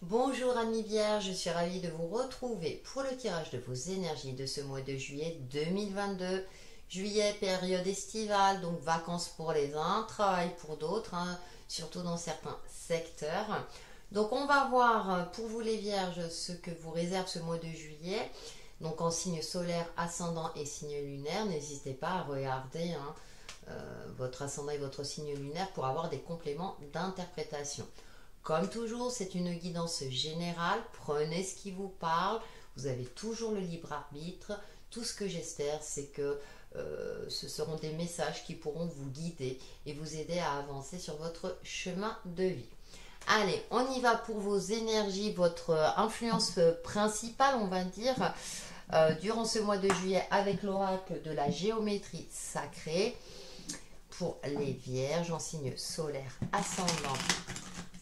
Bonjour amis vierges, je suis ravie de vous retrouver pour le tirage de vos énergies de ce mois de juillet 2022. Juillet, période estivale, donc vacances pour les uns, travail pour d'autres, surtout dans certains secteurs. Donc on va voir pour vous les vierges ce que vous réserve ce mois de juillet. Donc en signe solaire, ascendant et signe lunaire, n'hésitez pas à regarder votre ascendant et votre signe lunaire pour avoir des compléments d'interprétation. Comme toujours, c'est une guidance générale. Prenez ce qui vous parle. Vous avez toujours le libre arbitre. Tout ce que j'espère, c'est que ce seront des messages qui pourront vous guider et vous aider à avancer sur votre chemin de vie. Allez, on y va pour vos énergies, votre influence principale, on va dire, durant ce mois de juillet avec l'oracle de la géométrie sacrée pour les vierges en signe solaire ascendant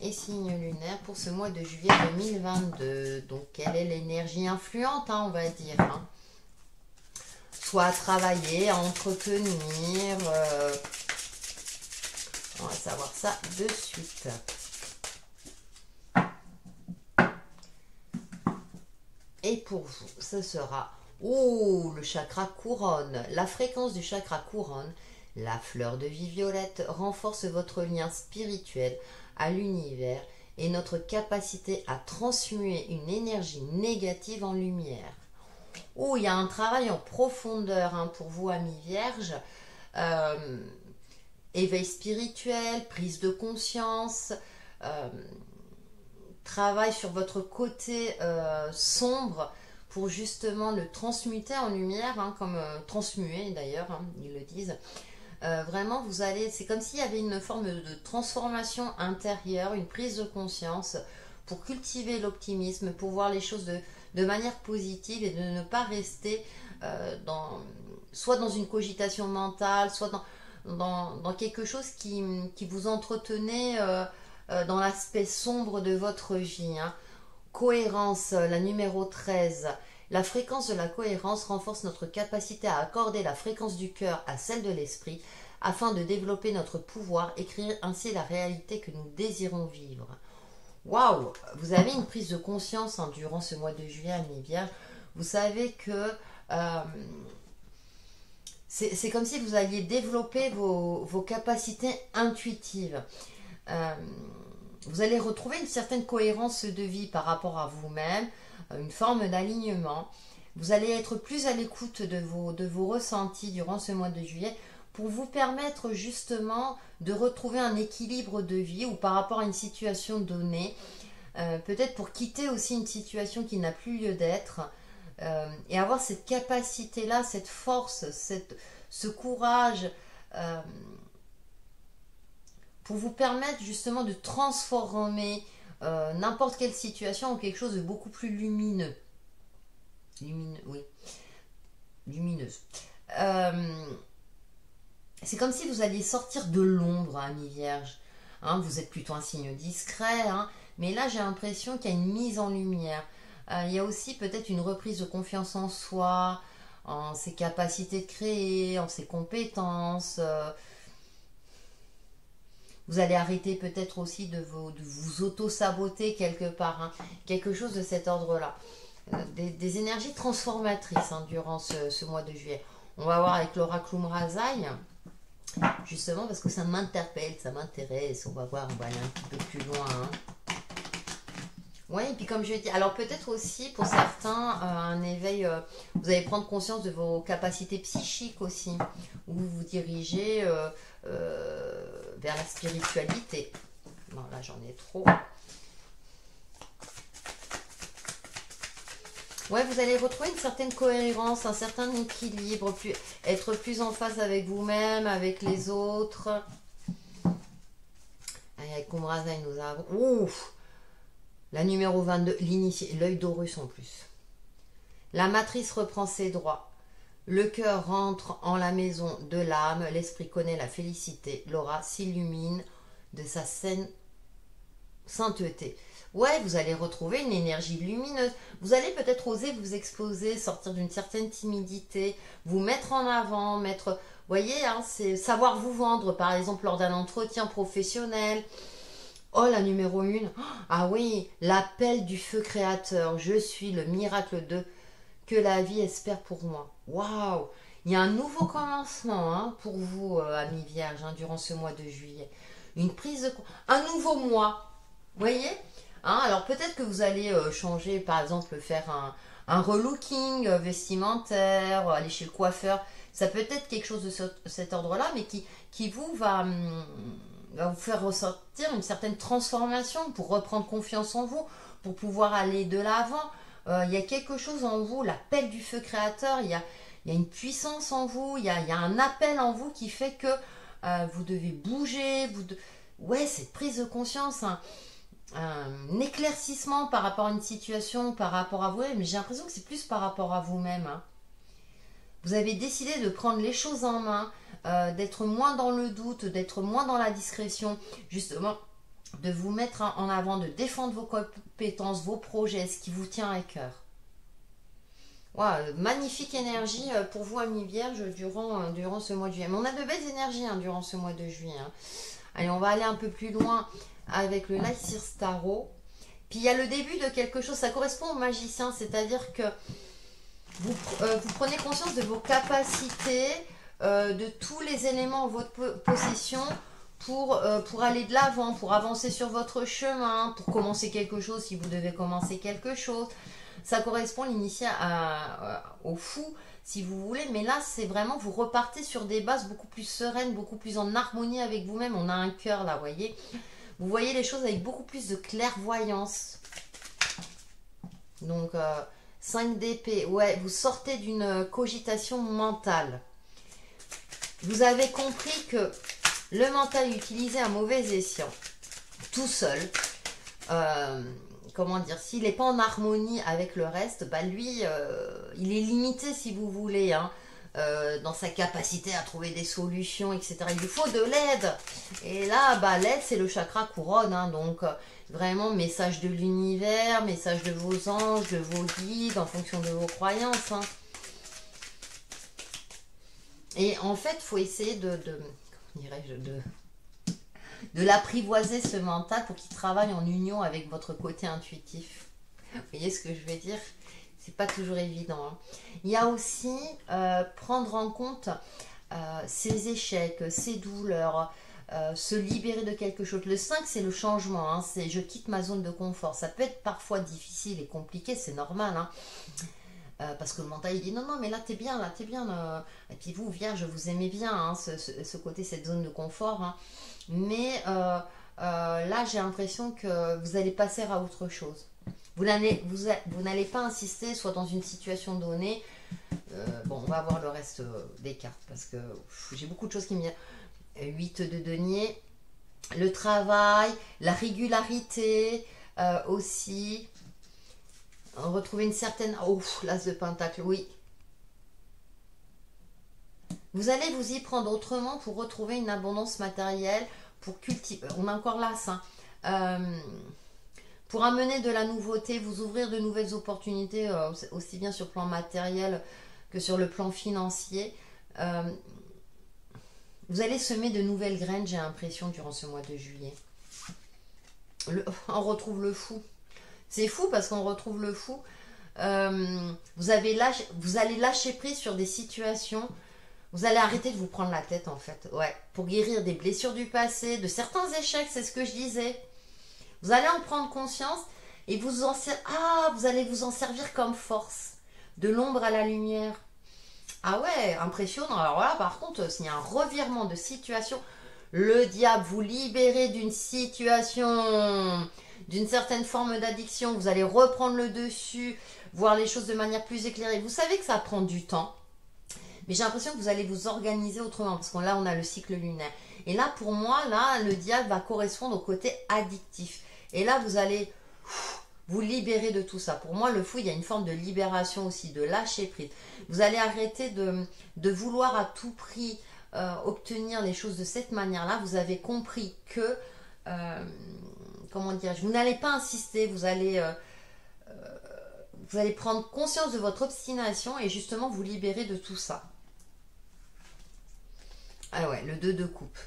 et signe lunaire pour ce mois de juillet 2022. Donc, quelle est l'énergie influente, on va dire, soit à travailler, à entretenir. On va savoir ça de suite. Et pour vous, ce sera le chakra couronne. La fréquence du chakra couronne, la fleur de vie violette, renforce votre lien spirituel à l'univers et notre capacité à transmuer une énergie négative en lumière. Il y a un travail en profondeur pour vous, amis vierges. Éveil spirituel, prise de conscience, travail sur votre côté sombre pour justement le transmuter en lumière, comme transmuer d'ailleurs, ils le disent. Vraiment, vous allez, c'est comme s'il y avait une forme de transformation intérieure, une prise de conscience pour cultiver l'optimisme, pour voir les choses de manière positive et de ne pas rester soit dans une cogitation mentale, soit dans quelque chose qui vous entretenait dans l'aspect sombre de votre vie. Cohérence, la numéro 13. La fréquence de la cohérence renforce notre capacité à accorder la fréquence du cœur à celle de l'esprit afin de développer notre pouvoir et créer ainsi la réalité que nous désirons vivre. Waouh! Vous avez une prise de conscience durant ce mois de juillet, amis vierges. Vous savez que c'est comme si vous alliez développer vos capacités intuitives. Vous allez retrouver une certaine cohérence de vie par rapport à vous-même, une forme d'alignement. Vous allez être plus à l'écoute de vos ressentis durant ce mois de juillet pour vous permettre justement de retrouver un équilibre de vie ou par rapport à une situation donnée, peut-être pour quitter aussi une situation qui n'a plus lieu d'être et avoir cette capacité-là, cette force, ce courage pour vous permettre justement de transformer n'importe quelle situation en quelque chose de beaucoup plus lumineux. Lumineuse. C'est comme si vous alliez sortir de l'ombre, amis vierges. Vous êtes plutôt un signe discret, mais là j'ai l'impression qu'il y a une mise en lumière. Il y a aussi peut-être une reprise de confiance en soi, en ses capacités de créer, en ses compétences. Vous allez arrêter peut-être aussi de vous auto-saboter quelque part, quelque chose de cet ordre-là. Des énergies transformatrices durant ce mois de juillet. On va voir avec l'oracle Umrazaï, justement parce que ça m'interpelle, ça m'intéresse. On va voir, on va aller un petit peu plus loin. Oui, et puis comme je dis, alors peut-être aussi pour certains, un éveil, vous allez prendre conscience de vos capacités psychiques aussi, où vous vous dirigez vers la spiritualité. Non, là j'en ai trop. Ouais, vous allez retrouver une certaine cohérence, un certain équilibre, être plus en phase avec vous-même, avec les autres. Avec Umrazaï, nous avons... La numéro 22, l'initié, l'œil d'Horus en plus. La matrice reprend ses droits. Le cœur rentre en la maison de l'âme. L'esprit connaît la félicité. L'aura s'illumine de sa sainteté. Ouais, vous allez retrouver une énergie lumineuse. Vous allez peut-être oser vous exposer, sortir d'une certaine timidité, vous mettre en avant, vous voyez, c'est savoir vous vendre, par exemple, lors d'un entretien professionnel. Oh, la numéro 1. Ah oui, l'appel du feu créateur. Je suis le miracle de que la vie espère pour moi. Waouh! Il y a un nouveau commencement hein, pour vous, amis vierges, hein, durant ce mois de juillet. Une prise de... Un nouveau mois. Vous voyez hein, alors peut-être que vous allez changer, par exemple, faire un relooking vestimentaire, aller chez le coiffeur. Ça peut être quelque chose de cet ordre-là, mais qui vous va vous faire ressortir une certaine transformation pour reprendre confiance en vous, pour pouvoir aller de l'avant. Il y a quelque chose en vous, l'appel du feu créateur, il y a une puissance en vous, il y a un appel en vous qui fait que vous devez bouger. Ouais, cette prise de conscience, un éclaircissement par rapport à une situation, par rapport à vous-même, mais j'ai l'impression que c'est plus par rapport à vous-même. Hein. Vous avez décidé de prendre les choses en main, d'être moins dans le doute, d'être moins dans la discrétion, justement, de vous mettre en avant, de défendre vos compétences, vos projets, ce qui vous tient à cœur. Wow, magnifique énergie pour vous, amis vierges, durant ce mois de juillet. Mais on a de belles énergies hein, durant ce mois de juillet. Hein. Allez, on va aller un peu plus loin avec le Light Sears Tarot. Puis il y a le début de quelque chose, ça correspond au magicien, c'est-à-dire que vous prenez conscience de vos capacités, de tous les éléments en votre possession pour aller de l'avant, pour avancer sur votre chemin, pour commencer quelque chose si vous devez commencer quelque chose. Ça correspond l'initié au fou, si vous voulez, mais là, c'est vraiment, vous repartez sur des bases beaucoup plus sereines, beaucoup plus en harmonie avec vous-même. On a un cœur là, vous voyez. Vous voyez les choses avec beaucoup plus de clairvoyance. Donc, 5 d'épée, ouais, vous sortez d'une cogitation mentale. Vous avez compris que le mental utilisé à mauvais escient, tout seul, comment dire, s'il n'est pas en harmonie avec le reste, bah lui, il est limité si vous voulez, hein, dans sa capacité à trouver des solutions, etc. Il lui faut de l'aide. Et là, bah, l'aide, c'est le chakra couronne, hein, donc vraiment message de l'univers, message de vos anges, de vos guides, en fonction de vos croyances. Hein. Et en fait, il faut essayer de l'apprivoiser ce mental pour qu'il travaille en union avec votre côté intuitif. Vous voyez ce que je veux dire? C'est pas toujours évident. Hein. Il y a aussi prendre en compte ses échecs, ses douleurs, se libérer de quelque chose. Le 5, c'est le changement. Hein. C'est je quitte ma zone de confort. Ça peut être parfois difficile et compliqué, c'est normal. Hein. Parce que le mental il dit non mais là t'es bien et puis vous vierge vous aimez bien hein, ce côté, cette zone de confort hein. Mais là j'ai l'impression que vous allez passer à autre chose, vous n'allez pas insister soit dans une situation donnée. Bon, on va voir le reste des cartes parce que j'ai beaucoup de choses qui me viennent. 8 de denier, le travail, la régularité aussi. Retrouver une certaine... Oh, l'as de pentacle, oui. Vous allez vous y prendre autrement pour retrouver une abondance matérielle, pour cultiver... On a encore l'as, hein. Pour amener de la nouveauté, vous ouvrir de nouvelles opportunités, aussi bien sur le plan matériel que sur le plan financier. Vous allez semer de nouvelles graines, j'ai l'impression, durant ce mois de juillet. On retrouve le fou. C'est fou parce qu'on retrouve le fou. Vous allez lâcher prise sur des situations. Vous allez arrêter de vous prendre la tête en fait. Ouais, pour guérir des blessures du passé, de certains échecs, c'est ce que je disais. Vous allez en prendre conscience et vous allez vous en servir comme force. De l'ombre à la lumière. Ah ouais, impressionnant. Alors là, par contre, s'il y a un revirement de situation, le diable vous libérez d'une situation, d'une certaine forme d'addiction, vous allez reprendre le dessus, voir les choses de manière plus éclairée. Vous savez que ça prend du temps, mais j'ai l'impression que vous allez vous organiser autrement, parce que là, on a le cycle lunaire. Et là, pour moi, là, le diable va correspondre au côté addictif. Et là, vous allez vous libérer de tout ça. Pour moi, le fou, il y a une forme de libération aussi, de lâcher prise. Vous allez arrêter de vouloir à tout prix obtenir les choses de cette manière-là. Vous avez compris que... comment dire, vous n'allez pas insister, vous allez prendre conscience de votre obstination et justement vous libérer de tout ça. Ah ouais, le 2 de coupe.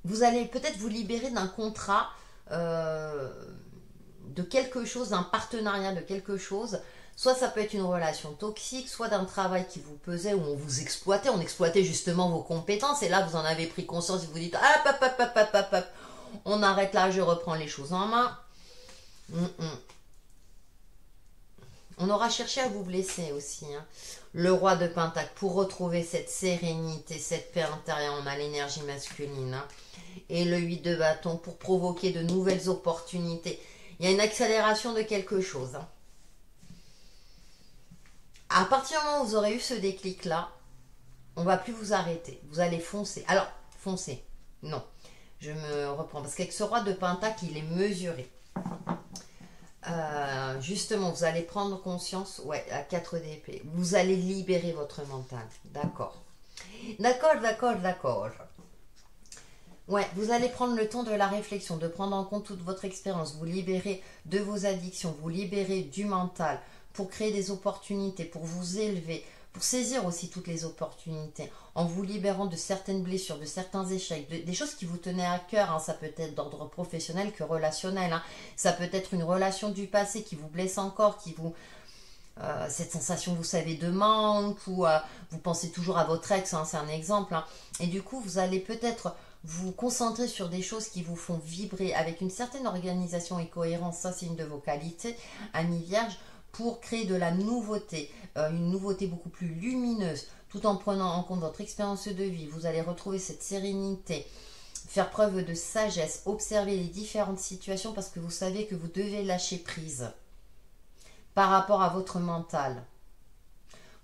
vous allez peut-être vous libérer d'un contrat, de quelque chose, d'un partenariat, de quelque chose. Soit ça peut être une relation toxique, soit d'un travail qui vous pesait, où on exploitait justement vos compétences, et là vous en avez pris conscience et vous dites, hop, hop, hop, hop, hop, hop, hop, on arrête là, je reprends les choses en main. On aura cherché à vous blesser aussi, hein. Le roi de Pentacle, pour retrouver cette sérénité, cette paix intérieure, on a l'énergie masculine, hein. Et le 8 de bâton, pour provoquer de nouvelles opportunités. Il y a une accélération de quelque chose, hein. À partir du moment où vous aurez eu ce déclic-là, on ne va plus vous arrêter. Vous allez foncer. Alors, foncer. Non, je me reprends. Parce qu'avec ce roi de Pentacle, il est mesuré. Justement, vous allez prendre conscience, ouais, à 4 d'épée. Vous allez libérer votre mental. D'accord. D'accord, d'accord, d'accord. Ouais, vous allez prendre le temps de la réflexion, de prendre en compte toute votre expérience, vous libérer de vos addictions, vous libérer du mental pour créer des opportunités, pour vous élever, pour saisir aussi toutes les opportunités, en vous libérant de certaines blessures, de certains échecs, des choses qui vous tenaient à cœur, hein. Ça peut être d'ordre professionnel que relationnel, hein. Ça peut être une relation du passé qui vous blesse encore, qui vous... cette sensation, vous savez, de manque, ou vous pensez toujours à votre ex, hein, c'est un exemple, hein. Et du coup, vous allez peut-être vous concentrer sur des choses qui vous font vibrer avec une certaine organisation et cohérence. Ça, c'est une de vos qualités, Ami Vierge, pour créer de la nouveauté, une nouveauté beaucoup plus lumineuse, tout en prenant en compte votre expérience de vie. Vous allez retrouver cette sérénité, faire preuve de sagesse, observer les différentes situations parce que vous savez que vous devez lâcher prise par rapport à votre mental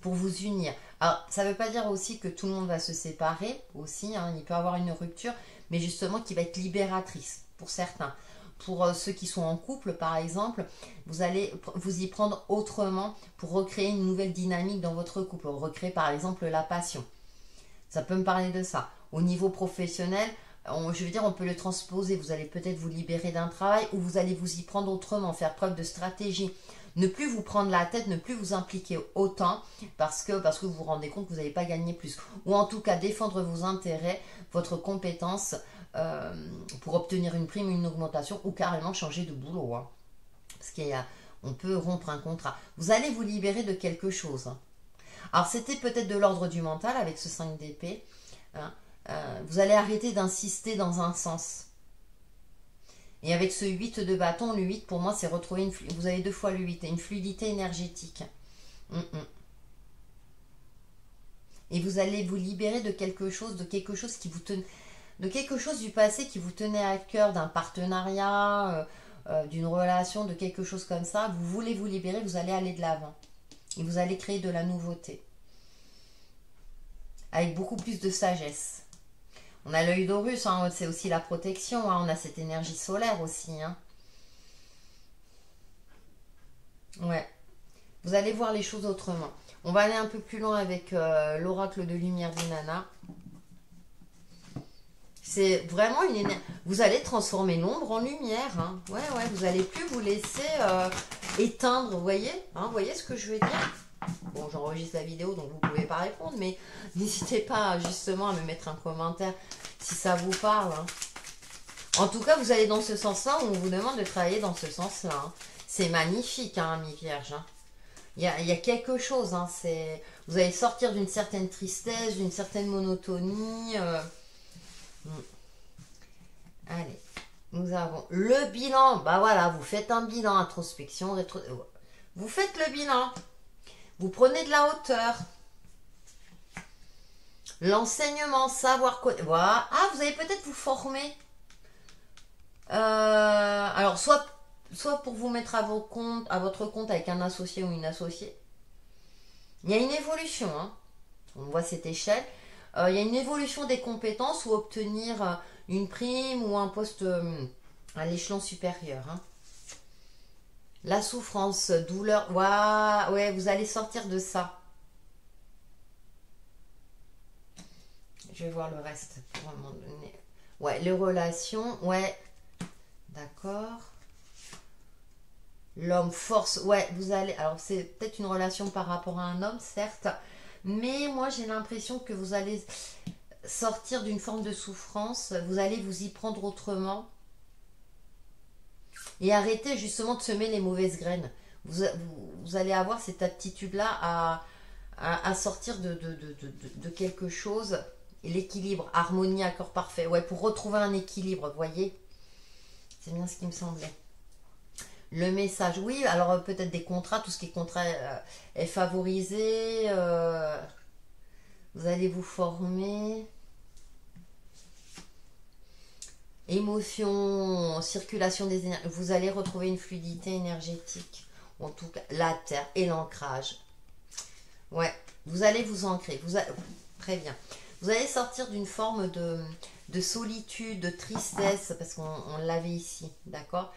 pour vous unir. Alors, ça ne veut pas dire aussi que tout le monde va se séparer aussi, hein, il peut y avoir une rupture, mais justement qui va être libératrice pour certains. Pour ceux qui sont en couple, par exemple, vous allez vous y prendre autrement pour recréer une nouvelle dynamique dans votre couple, recréer par exemple la passion. Ça peut me parler de ça. Au niveau professionnel, je veux dire, on peut le transposer. Vous allez peut-être vous libérer d'un travail ou vous allez vous y prendre autrement, faire preuve de stratégie. Ne plus vous prendre la tête, ne plus vous impliquer autant parce que vous vous rendez compte que vous n'allez pas gagner plus. Ou en tout cas, défendre vos intérêts, votre compétence pour obtenir une prime, une augmentation ou carrément changer de boulot, hein. Parce qu'on peut rompre un contrat. Vous allez vous libérer de quelque chose, hein. Alors, c'était peut-être de l'ordre du mental avec ce 5 d'épée, hein. Vous allez arrêter d'insister dans un sens. Et avec ce 8 de bâton, le 8 pour moi c'est retrouver vous avez 2 fois le 8, une fluidité énergétique. Et vous allez vous libérer de quelque chose qui vous tenait, de quelque chose du passé qui vous tenait à cœur, d'un partenariat, d'une relation, de quelque chose comme ça. Vous voulez vous libérer, vous allez aller de l'avant. Et vous allez créer de la nouveauté. Avec beaucoup plus de sagesse. On a l'œil d'Horus, hein, c'est aussi la protection, hein, on a cette énergie solaire aussi, hein. Ouais, vous allez voir les choses autrement. On va aller un peu plus loin avec l'oracle de lumière d'Inanna. C'est vraiment une énergie. Vous allez transformer l'ombre en lumière, hein. Ouais, vous allez plus vous laisser éteindre, vous voyez, hein, vous voyez ce que je veux dire? Bon, j'enregistre la vidéo, donc vous ne pouvez pas répondre, mais n'hésitez pas justement à me mettre un commentaire si ça vous parle, hein. En tout cas, vous allez dans ce sens-là, on vous demande de travailler dans ce sens-là, hein. C'est magnifique, hein, Ami Vierge, hein. Il y a quelque chose, hein, vous allez sortir d'une certaine tristesse, d'une certaine monotonie. Allez, nous avons le bilan. Bah voilà, vous faites un bilan, introspection, vous faites le bilan. Vous prenez de la hauteur. L'enseignement, savoir quoi. Voilà. Ah, vous allez peut-être vous former. Alors, soit pour vous mettre à votre compte avec un associé ou une associée. Il y a une évolution, hein. On voit cette échelle. Il y a une évolution des compétences ou obtenir une prime ou un poste à l'échelon supérieur, hein. La souffrance, douleur, waouh, ouais, vous allez sortir de ça. Je vais voir le reste pour un moment donné. Ouais, les relations, ouais, d'accord. L'homme, force, ouais, vous allez... Alors, c'est peut-être une relation par rapport à un homme, certes, mais moi, j'ai l'impression que vous allez sortir d'une forme de souffrance, vous allez vous y prendre autrement et arrêter justement de semer les mauvaises graines. Vous allez avoir cette aptitude-là à sortir de quelque chose, l'équilibre, harmonie, accord parfait. Ouais, pour retrouver un équilibre, vous voyez. C'est bien ce qui me semblait. Le message, oui, alors peut-être des contrats, tout ce qui est contrat est favorisé. Vous allez vous former. Émotion, circulation des énergies. Vous allez retrouver une fluidité énergétique. En tout cas, la terre et l'ancrage. Ouais, vous allez vous ancrer. Très bien. Vous allez sortir d'une forme de solitude, de tristesse, parce qu'on l'avait ici, d'accord?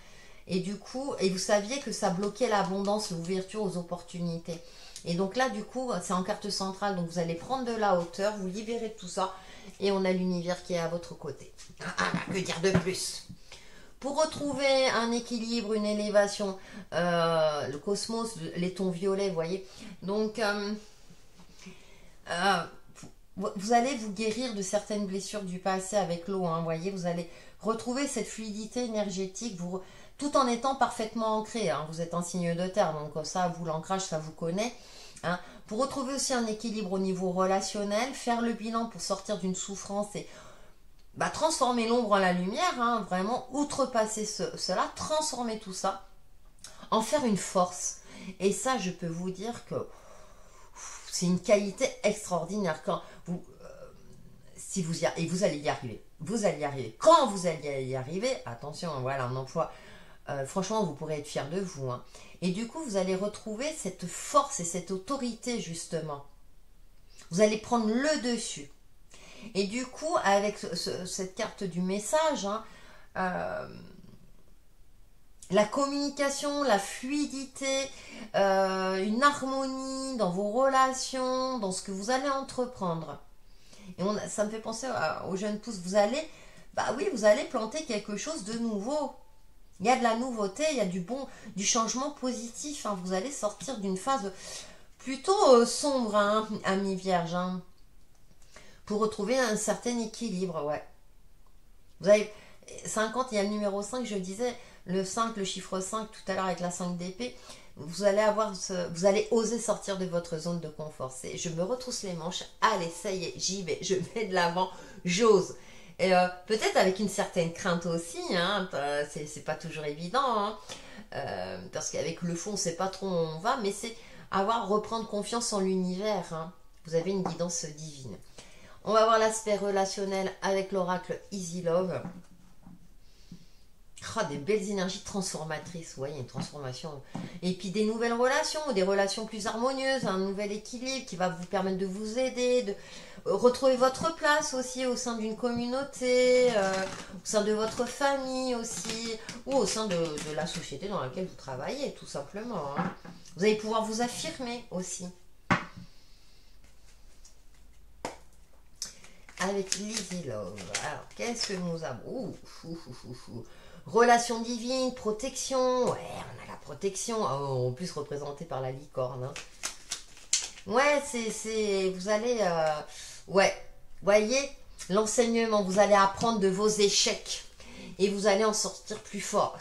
Et du coup, et vous saviez que ça bloquait l'abondance, l'ouverture aux opportunités. Et donc là, du coup, c'est en carte centrale, donc vous allez prendre de la hauteur, vous libérez de tout ça, et on a l'univers qui est à votre côté. Que dire de plus? Pour retrouver un équilibre, une élévation, le cosmos, les tons violets, vous voyez. Donc, vous allez vous guérir de certaines blessures du passé avec l'eau, hein, vous voyez. Vous allez retrouver cette fluidité énergétique, tout en étant parfaitement ancré. Hein. Vous êtes un signe de terre, donc ça, vous, l'ancrage, ça vous connaît. Hein. Pour retrouver aussi un équilibre au niveau relationnel, faire le bilan pour sortir d'une souffrance et transformer l'ombre en la lumière, hein, vraiment outrepasser cela, transformer tout ça, en faire une force. Et ça, je peux vous dire que c'est une qualité extraordinaire. Quand vous, si vous et vous allez y arriver. Vous allez y arriver. Quand vous allez y arriver, attention, voilà, un emploi. Franchement, vous pourrez être fier de vous. Hein. Et du coup, vous allez retrouver cette force et cette autorité, justement. Vous allez prendre le dessus. Et du coup, avec cette carte du message, hein, la communication, la fluidité, une harmonie dans vos relations, dans ce que vous allez entreprendre. Et ça me fait penser aux jeunes pousses. Vous allez, vous allez planter quelque chose de nouveau. Il y a de la nouveauté, il y a du changement positif. Hein. Vous allez sortir d'une phase plutôt sombre, hein, ami Vierge. Hein. Pour retrouver un certain équilibre, ouais. Vous avez 50, il y a le numéro 5, je disais, le 5, le chiffre 5, tout à l'heure avec la 5 d'épée, vous allez oser sortir de votre zone de confort. Je me retrousse les manches, allez, ça y est, j'y vais, je vais de l'avant, j'ose. Et peut-être avec une certaine crainte aussi, hein, c'est pas toujours évident, hein, parce qu'avec le fond, on sait pas trop où on va, mais c'est reprendre confiance en l'univers. Hein. Vous avez une guidance divine. On va voir l'aspect relationnel avec l'oracle Easy Love. Des belles énergies transformatrices, oui, une transformation. Et puis des nouvelles relations, des relations plus harmonieuses, un nouvel équilibre qui va vous permettre de vous aider, de retrouver votre place aussi au sein d'une communauté, au sein de votre famille aussi, ou au sein de la société dans laquelle vous travaillez, tout simplement. Hein. Vous allez pouvoir vous affirmer aussi. Avec l'Easy Love. Alors, qu'est-ce que nous avons? Relation divine, protection. Ouais, on a la protection. En plus représentée par la licorne. Hein. Ouais, vous allez... ouais, voyez, l'enseignement. Vous allez apprendre de vos échecs. Et vous allez en sortir plus fort.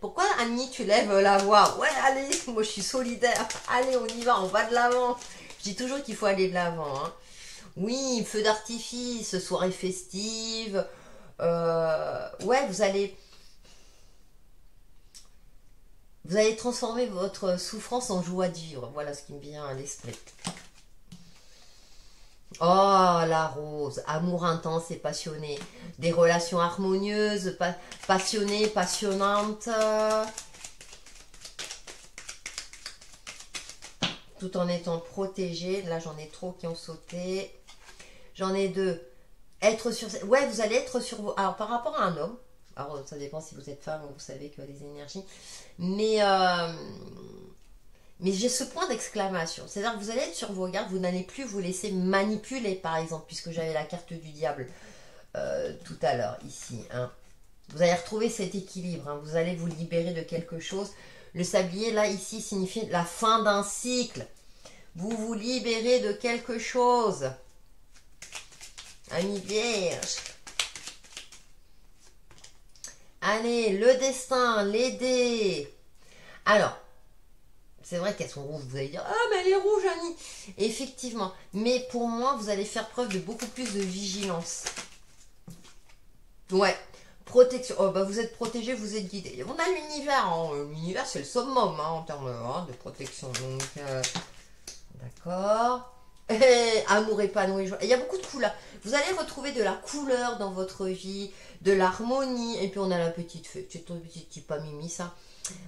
Pourquoi, Annie, tu lèves la voix? Ouais, allez, moi je suis solidaire. Allez, on y va, on va de l'avant. Je dis toujours qu'il faut aller de l'avant. Hein. Oui, feu d'artifice, soirée festive. Ouais, vous allez transformer votre souffrance en joie de vivre. Voilà ce qui me vient à l'esprit. Oh, la rose, amour intense et passionné. Des relations harmonieuses, passionnées, passionnantes. Tout en étant protégé. Là, j'en ai trop qui ont sauté. J'en ai deux. Être sur... Ouais, vous allez être sur vos... Alors, par rapport à un homme, alors ça dépend si vous êtes femme, vous savez que les énergies, mais j'ai ce point d'exclamation. C'est-à-dire que vous allez être sur vos gardes, vous n'allez plus vous laisser manipuler, par exemple, puisque j'avais la carte du diable tout à l'heure, ici. Hein. Vous allez retrouver cet équilibre, hein. Vous allez vous libérer de quelque chose. Le sablier, là, ici, signifie la fin d'un cycle. Vous vous libérez de quelque chose. Amis vierges. Allez, le destin, les dés. Alors, c'est vrai qu'elles sont rouges. Vous allez dire, ah, mais elle est rouge, Annie. Effectivement. Mais pour moi, vous allez faire preuve de beaucoup plus de vigilance. Ouais. Protection. Oh, bah, vous êtes protégé, vous êtes guidé. On a l'univers. Hein. L'univers, c'est le summum hein, en termes de protection. Donc, d'accord. Amour épanoui, joie. Il y a beaucoup de couleurs. Vous allez retrouver de la couleur dans votre vie, de l'harmonie. Et puis on a la petite fée. C'est ton petit type pas mimi ça.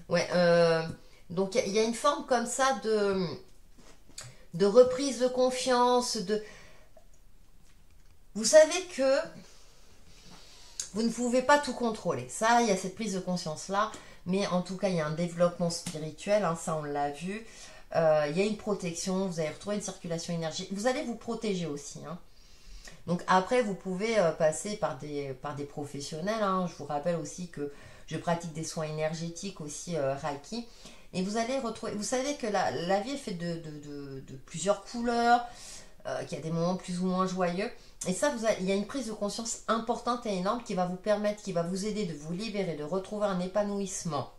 Ouais. Donc il y a une forme comme ça de reprise de confiance. Vous savez que vous ne pouvez pas tout contrôler. Ça, il y a cette prise de conscience là. Mais en tout cas, il y a un développement spirituel. Hein, ça, on l'a vu. Il y a une protection, vous allez retrouver une circulation énergétique. Vous allez vous protéger aussi. Hein. Donc après, vous pouvez passer par des professionnels. Hein. Je vous rappelle aussi que je pratique des soins énergétiques aussi, Reiki. Et vous allez retrouver... Vous savez que la vie est faite de plusieurs couleurs, qu'il y a des moments plus ou moins joyeux. Et ça, il y a une prise de conscience importante et énorme qui va vous permettre, qui va vous aider de vous libérer, de retrouver un épanouissement.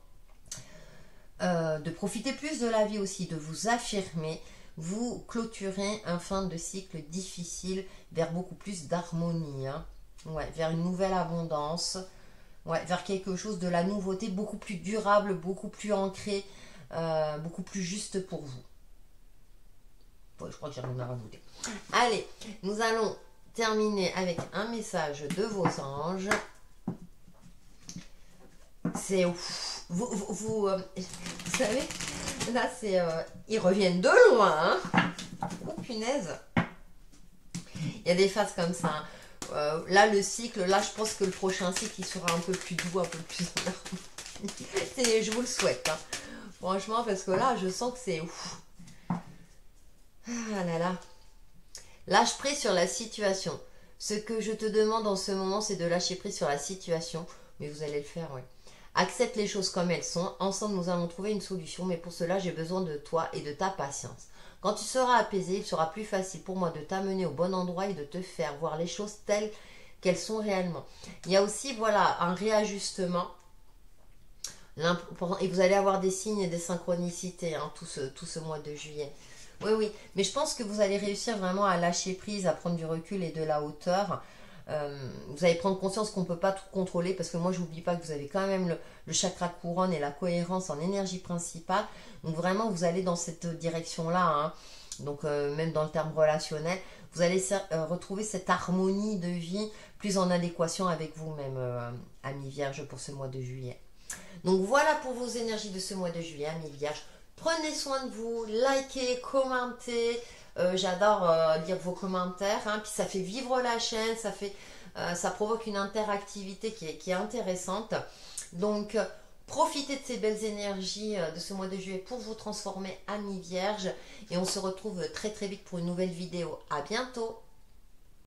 De profiter plus de la vie aussi, de vous affirmer, vous clôturez un fin de cycle difficile vers beaucoup plus d'harmonie, hein. Ouais, vers une nouvelle abondance, ouais, vers quelque chose de la nouveauté, beaucoup plus durable, beaucoup plus ancré, beaucoup plus juste pour vous. Ouais, je crois que j'ai rien à rajouter. Allez, nous allons terminer avec un message de vos anges. C'est ouf. Vous savez, là c'est... ils reviennent de loin. Hein. Oh punaise. Il y a des phases comme ça. Hein. Là le cycle, là je pense que le prochain cycle il sera un peu plus doux, un peu plus... je vous le souhaite. Hein. Franchement, parce que là je sens que c'est ouf. Ah là là. Lâche prise sur la situation. Ce que je te demande en ce moment, c'est de lâcher prise sur la situation. Mais vous allez le faire, oui. Accepte les choses comme elles sont. Ensemble, nous allons trouver une solution. Mais pour cela, j'ai besoin de toi et de ta patience. Quand tu seras apaisé, il sera plus facile pour moi de t'amener au bon endroit et de te faire voir les choses telles qu'elles sont réellement. Il y a aussi, voilà, un réajustement. Et vous allez avoir des signes et des synchronicités hein, tout ce mois de juillet. Oui, oui. Mais je pense que vous allez réussir vraiment à lâcher prise, à prendre du recul et de la hauteur. Vous allez prendre conscience qu'on ne peut pas tout contrôler parce que moi, je n'oublie pas que vous avez quand même le chakra couronne et la cohérence en énergie principale. Donc vraiment, vous allez dans cette direction-là. Hein. Donc même dans le terme relationnel, vous allez retrouver cette harmonie de vie plus en adéquation avec vous-même, amis vierges, pour ce mois de juillet. Donc voilà pour vos énergies de ce mois de juillet, amis vierges. Prenez soin de vous, likez, commentez. J'adore lire vos commentaires. Hein, puis ça fait vivre la chaîne, ça provoque une interactivité qui est intéressante. Donc profitez de ces belles énergies de ce mois de juillet pour vous transformer, amis vierges. Et on se retrouve très très vite pour une nouvelle vidéo. À bientôt.